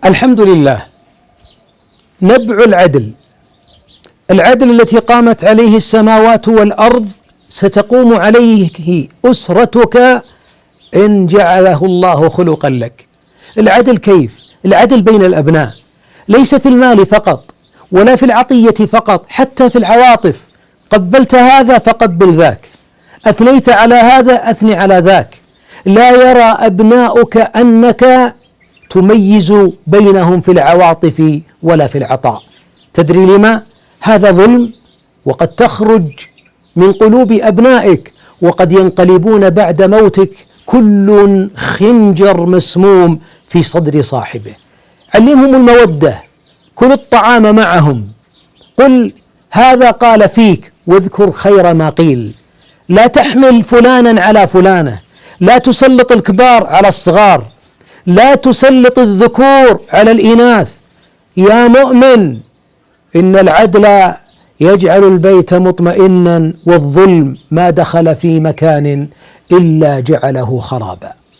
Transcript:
الحمد لله. نبع العدل التي قامت عليه السماوات والأرض ستقوم عليه أسرتك إن جعله الله خلقا لك. العدل كيف؟ العدل بين الأبناء، ليس في المال فقط ولا في العطية فقط، حتى في العواطف. قبلت هذا فقبل ذاك، أثنيت على هذا أثني على ذاك. لا يرى أبناؤك أنك تميز بينهم في العواطف ولا في العطاء. تدري لما؟ هذا ظلم، وقد تخرج من قلوب أبنائك وقد ينقلبون بعد موتك كل خنجر مسموم في صدر صاحبه. علمهم المودة، كل الطعام معهم، قل هذا قال فيك واذكر خير ما قيل. لا تحمل فلانا على فلانة، لا تسلط الكبار على الصغار، لا تسلط الذكور على الإناث. يا مؤمن، إن العدل يجعل البيت مطمئنا، والظلم ما دخل في مكان إلا جعله خرابا.